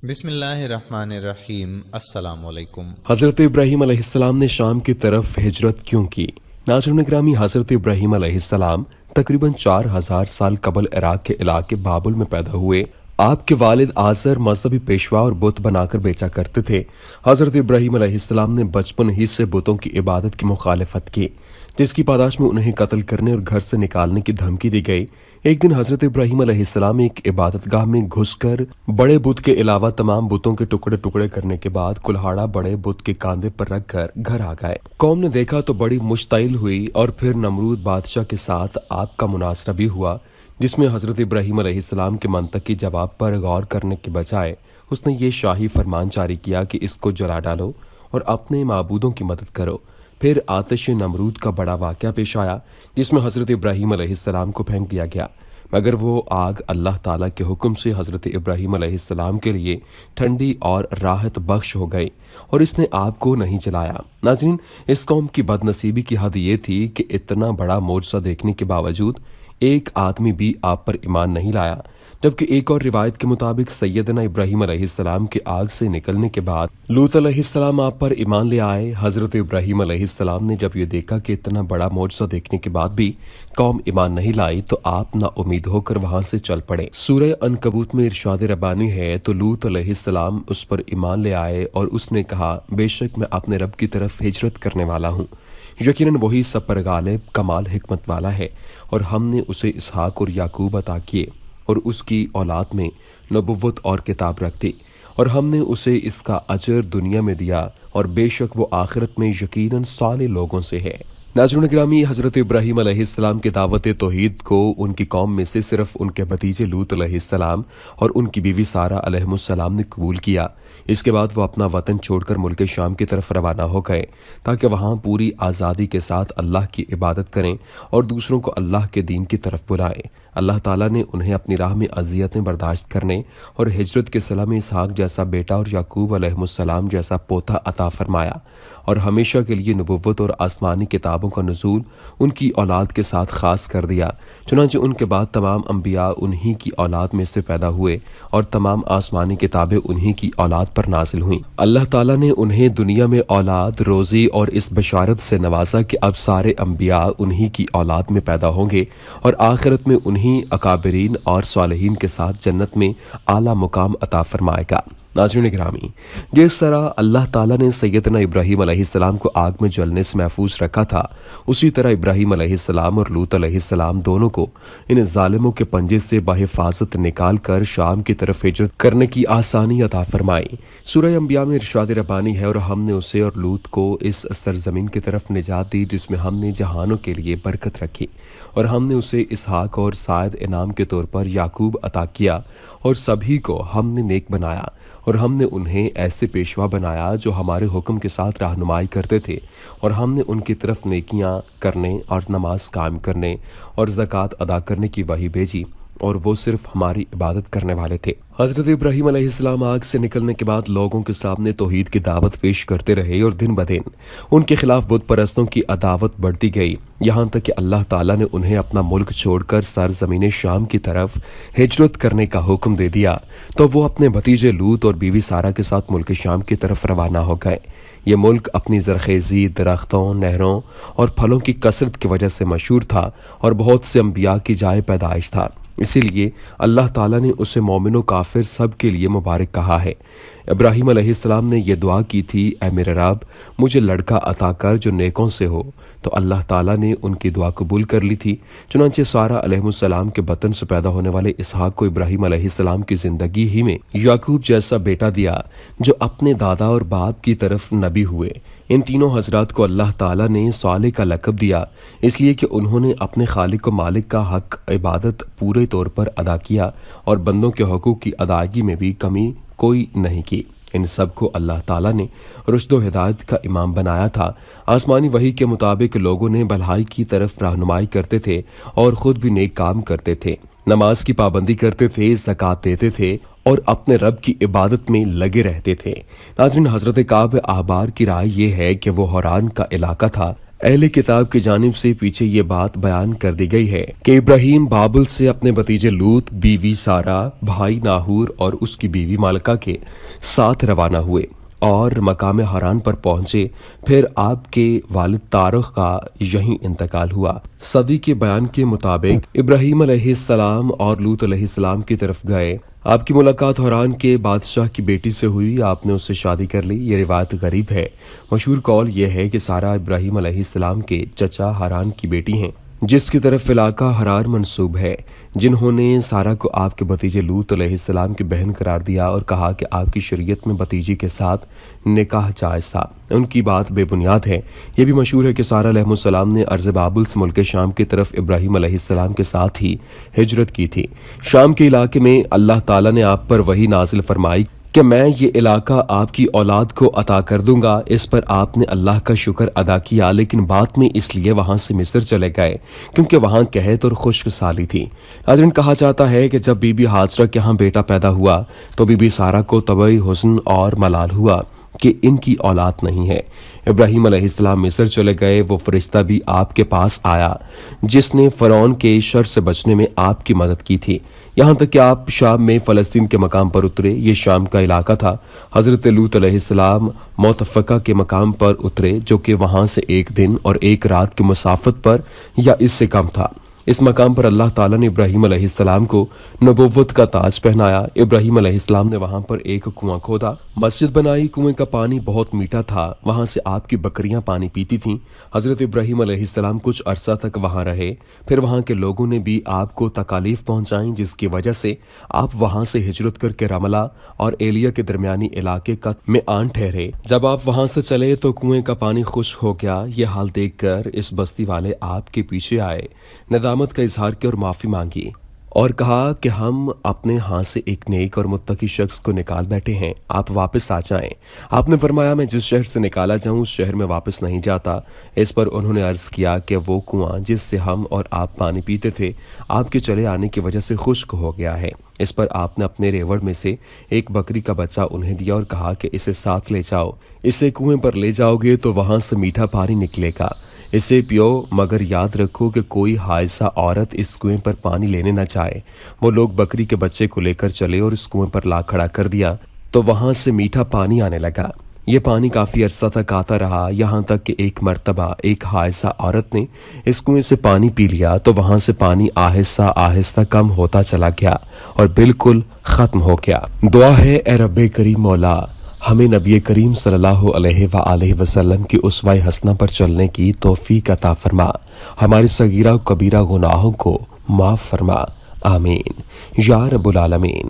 بسم اللہ الرحمن الرحیم۔ السلام علیکم۔ حضرت ابراہیم علیہ السلام نے شام کی طرف ہجرت کیوں کی؟ ناظرین گرامی، حضرت ابراہیم علیہ السلام تقریباً 4000 سال قبل عراق کے علاقے بابل میں پیدا ہوئے۔ آپ کے والد آزر مذہبی پیشوا اور بت بنا کر بیچا کرتے تھے۔ حضرت ابراہیم علیہ السلام نے بچپن ہی سے بتوں کی عبادت کی مخالفت کی، جس کی پاداش میں انہیں قتل کرنے اور گھر سے نکالنے کی دھمکی دی گئی۔ ایک دن حضرت ابراہیم علیہ السلام ایک عبادت گاہ میں گھس کر بڑے بت کے علاوہ تمام بتوں کے ٹکڑے ٹکڑے کرنے کے بعد کلہاڑا بڑے بت کے کاندھے پر رکھ کر گھر آ گئے۔ قوم نے دیکھا تو بڑی مشتعل ہوئی اور پھر نمرود بادشاہ کے ساتھ آپ کا مناظرہ بھی ہوا، جس میں حضرت ابراہیم علیہ السلام کے منطقی جواب پر غور کرنے کے بجائے اس نے یہ شاہی فرمان جاری کیا کہ اس کو جلا ڈالو اور اپنے معبودوں کی مدد کرو۔ پھر آتش نمرود کا بڑا واقعہ پیش آیا، جس میں حضرت ابراہیم علیہ السلام کو پھینک دیا گیا، مگر وہ آگ اللہ تعالیٰ کے حکم سے حضرت ابراہیم علیہ السلام کے لیے ٹھنڈی اور راحت بخش ہو گئی اور اس نے آپ کو نہیں جلایا۔ ناظرین، اس قوم کی بد نصیبی کی حد یہ تھی کہ اتنا بڑا معجزہ دیکھنے کے باوجود ایک آدمی بھی آپ پر ایمان نہیں لایا، جبکہ ایک اور روایت کے مطابق سیدنا ابراہیم علیہ السلام کے آگ سے نکلنے کے بعد لوط علیہ السلام آپ پر ایمان لے آئے۔ حضرت ابراہیم علیہ السلام نے جب یہ دیکھا کہ اتنا بڑا معجزہ دیکھنے کے بعد بھی قوم ایمان نہیں لائی تو آپ نا امید ہو کر وہاں سے چل پڑے۔ سورہ عنکبوت میں ارشاد ربانی ہے تو لوط علیہ السلام اس پر ایمان لے آئے اور اس نے کہا، بے شک میں اپنے رب کی طرف ہجرت کرنے والا ہوں، یقیناً وہی سب پر غالب کمال حکمت والا ہے، اور ہم نے اسے اسحاق اور یعقوب عطا کیے اور اس کی اولاد میں نبوت اور کتاب رکھ دی، اور ہم نے اسے اس کا اجر دنیا میں دیا، اور بے شک وہ آخرت میں یقیناً صالح لوگوں سے ہے۔ ناظرین گرامی، حضرت ابراہیم علیہ السلام کی دعوت توحید کو ان کی قوم میں سے صرف ان کے بھتیجے لوط علیہ السلام اور ان کی بیوی سارہ علیہ السلام نے قبول کیا۔ اس کے بعد وہ اپنا وطن چھوڑ کر ملک شام کی طرف روانہ ہو گئے تاکہ وہاں پوری آزادی کے ساتھ اللہ کی عبادت کریں اور دوسروں کو اللہ کے دین کی طرف بلائیں۔ اللہ تعالیٰ نے انہیں اپنی راہ میں اذیتیں برداشت کرنے اور ہجرت کے صلہ میں اسحاق جیسا بیٹا اور یعقوب علیہ السلام جیسا پوتا عطا فرمایا، اور ہمیشہ کے لیے نبوت اور آسمانی کتابوں کا نزول ان کی اولاد کے ساتھ خاص کر دیا۔ چنانچہ ان کے بعد تمام انبیاء انہی کی اولاد میں سے پیدا ہوئے اور تمام آسمانی کتابیں انہی کی اولاد پر نازل ہوئیں۔ اللہ تعالیٰ نے انہیں دنیا میں اولاد، روزی اور اس بشارت سے نوازا کہ اب سارے انبیاء انہی کی اولاد میں پیدا ہوں گے، اور آخرت میں انہی اکابرین اور صالحین کے ساتھ جنت میں اعلیٰ مقام عطا فرمائے گا۔ ناظرین گرامی، جس طرح اللہ تعالیٰ نے سیدنا ابراہیم علیہ السلام کو آگ میں جلنے سے محفوظ رکھا تھا، اسی طرح ابراہیم علیہ السلام اور لوط علیہ السلام دونوں کو ان ظالموں کے پنجے سے بحفاظت نکال کر شام کی طرف ہجرت کرنے کی آسانی عطا فرمائی۔ سورہ انبیاء میں ارشاد ربانی ہے، اور ہم نے اسے اور لوط کو اس سرزمین کی طرف نجات دی جس میں ہم نے جہانوں کے لیے برکت رکھی، اور ہم نے اسے اسحاق اور سعد انعام کے طور پر یعقوب عطا کیا، اور سبھی کو ہم نے نیک بنایا، اور ہم نے انہیں ایسے پیشوا بنایا جو ہمارے حکم کے ساتھ رہنمائی کرتے تھے، اور ہم نے ان کی طرف نیکیاں کرنے اور نماز قائم کرنے اور زکوٰۃ ادا کرنے کی وحی بھیجی، اور وہ صرف ہماری عبادت کرنے والے تھے۔ حضرت ابراہیم علیہ السلام آگ سے نکلنے کے بعد لوگوں کے سامنے توحید کی دعوت پیش کرتے رہے، اور دن بدن ان کے خلاف بت پرستوں کی عداوت بڑھتی گئی، یہاں تک کہ اللہ تعالیٰ نے انہیں اپنا ملک چھوڑ کر سرزمین شام کی طرف ہجرت کرنے کا حکم دے دیا، تو وہ اپنے بھتیجے لوط اور بیوی سارہ کے ساتھ ملک شام کی طرف روانہ ہو گئے۔ یہ ملک اپنی زرخیزی، درختوں، نہروں اور پھلوں کی کثرت کی وجہ سے مشہور تھا، اور بہت سے انبیاء کی جائے پیدائش تھا، اسی لیے اللہ تعالیٰ نے اسے مومن و کافر سب کے لیے مبارک کہا ہے۔ ابراہیم علیہ السلام نے یہ دعا کی تھی، اے میرے رب، مجھے لڑکا عطا کر جو نیکوں سے ہو، تو اللہ تعالیٰ نے ان کی دعا قبول کر لی تھی۔ چنانچہ سارہ علیہ السلام کے بطن سے پیدا ہونے والے اسحاق کو ابراہیم علیہ السلام کی زندگی ہی میں یعقوب جیسا بیٹا دیا، جو اپنے دادا اور باپ کی طرف نبی ہوئے۔ ان تینوں حضرات کو اللہ تعالیٰ نے صالح کا لقب دیا، اس لیے کہ انہوں نے اپنے خالق و مالک کا حق عبادت پورے طور پر ادا کیا، اور بندوں کے حقوق کی ادائیگی میں بھی کمی کوئی نہیں کی۔ ان سب کو اللہ تعالیٰ نے رشد و ہدایت کا امام بنایا تھا۔ آسمانی وحی کے مطابق لوگوں نے بھلائی کی طرف رہنمائی کرتے تھے اور خود بھی نیک کام کرتے تھے، نماز کی پابندی کرتے تھے، زکوٰۃ دیتے تھے، اور اپنے رب کی عبادت میں لگے رہتے تھے۔ ناظرین، حضرت کعب احبار کی رائے یہ ہے کہ وہ حوران کا علاقہ تھا۔ اہل کتاب کی جانب سے پیچھے یہ بات بیان کر دی گئی ہے کہ ابراہیم بابل سے اپنے بھتیجے لوط، بیوی سارا، بھائی ناہور اور اس کی بیوی مالکہ کے ساتھ روانہ ہوئے اور مقام حران پر پہنچے۔ پھر آپ کے والد تارخ کا یہیں انتقال ہوا۔ صدی کے بیان کے مطابق ابراہیم علیہ السلام اور لوط علیہ السلام کی طرف گئے۔ آپ کی ملاقات حران کے بادشاہ کی بیٹی سے ہوئی، آپ نے اس سے شادی کر لی۔ یہ روایت غریب ہے۔ مشہور قول یہ ہے کہ سارا ابراہیم علیہ السلام کے چچا حران کی بیٹی ہیں، جس کی طرف علاقہ حرار منسوب ہے، جنہوں نے سارا کو آپ کے بھتیجے لوط علیہ السلام کی بہن قرار دیا اور کہا کہ آپ کی شریعت میں بھتیجی کے ساتھ نکاح جائز تھا۔ ان کی بات بے بنیاد ہے۔ یہ بھی مشہور ہے کہ سارا علیہ السلام نے ارض بابل سے ملک شام کی طرف ابراہیم علیہ السلام کے ساتھ ہی ہجرت کی تھی۔ شام کے علاقے میں اللہ تعالیٰ نے آپ پر وحی نازل فرمائی کہ میں یہ علاقہ آپ کی اولاد کو عطا کر دوں گا۔ اس پر آپ نے اللہ کا شکر ادا کیا، لیکن بعد میں اس لیے وہاں سے مصر چلے گئے کیونکہ وہاں قحط اور خشک سالی تھی۔ ناظرین، کہا جاتا ہے کہ جب بی بی ہاجرہ کے ہاں بیٹا پیدا ہوا تو بی بی سارا کو طبعی حزن اور ملال ہوا کہ ان کی اولاد نہیں ہے۔ ابراہیم علیہ السلام مصر چلے گئے۔ وہ فرشتہ بھی آپ کے پاس آیا جس نے فرعون کے شر سے بچنے میں آپ کی مدد کی تھی، یہاں تک کہ آپ شام میں فلسطین کے مقام پر اترے۔ یہ شام کا علاقہ تھا۔ حضرت لوط علیہ السلام متفقہ کے مقام پر اترے، جو کہ وہاں سے 1 دن اور 1 رات کی مسافت پر یا اس سے کم تھا۔ اس مقام پر اللہ تعالیٰ نے ابراہیم علیہ السلام کو نبوت کا تاج پہنایا۔ ابراہیم علیہ السلام نے وہاں پر ایک کنواں کھودا، مسجد بنائی۔ کنویں کا پانی بہت میٹھا تھا، وہاں سے آپ کی بکریاں پانی پیتی تھیں۔ حضرت ابراہیم علیہ السلام کچھ عرصہ تک وہاں رہے، پھر وہاں کے لوگوں نے بھی آپ کو تکالیف پہنچائیں، جس کی وجہ سے آپ وہاں سے ہجرت کر کے رملہ اور ایلیا کے درمیانی علاقے کا میں آن ٹھہرے۔ جب آپ وہاں سے چلے تو کنویں کا پانی خشک ہو گیا۔ یہ حال دیکھ کر اس بستی والے آپ کے پیچھے آئے، ندامت کا اظہار کیا اور معافی مانگی اور کہا کہ ہم اپنے ہاں سے ایک نیک اور متقی شخص کو نکال بیٹھے ہیں، آپ واپس آ جائیں۔ آپ نے فرمایا میں جس شہر سے نکالا جاؤں اس شہر میں واپس نہیں جاتا۔ اس پر انہوں نے عرض کیا کہ وہ کنواں جس سے ہم اور آپ پانی پیتے تھے آپ کے چلے آنے کی وجہ سے خشک ہو گیا ہے۔ اس پر آپ نے اپنے ریوڑ میں سے ایک بکری کا بچہ انہیں دیا اور کہا کہ اسے ساتھ لے جاؤ، اسے کنویں پر لے جاؤ گے تو وہاں سے میٹھا پانی نکلے گا، اسے پیو، مگر یاد رکھو کہ کوئی حائضہ عورت اس کنویں پر پانی لینے نہ جائے۔ وہ لوگ بکری کے بچے کو لے کر چلے اور اس کنویں پر لا کھڑا کر دیا تو وہاں سے میٹھا پانی آنے لگا۔ یہ پانی کافی عرصہ تک آتا رہا، یہاں تک کہ ایک مرتبہ ایک حائضہ عورت نے اس کنویں سے پانی پی لیا تو وہاں سے پانی آہستہ آہستہ کم ہوتا چلا گیا اور بالکل ختم ہو گیا۔ دعا ہے اے رب کریم مولا، ہمیں نبی کریم صلی اللہ علیہ وآلہ وسلم کی اسوہ حسنہ پر چلنے کی توفیق عطا فرما، ہمارے صغیرہ و کبیرہ گناہوں کو معاف فرما، آمین یا رب العالمین۔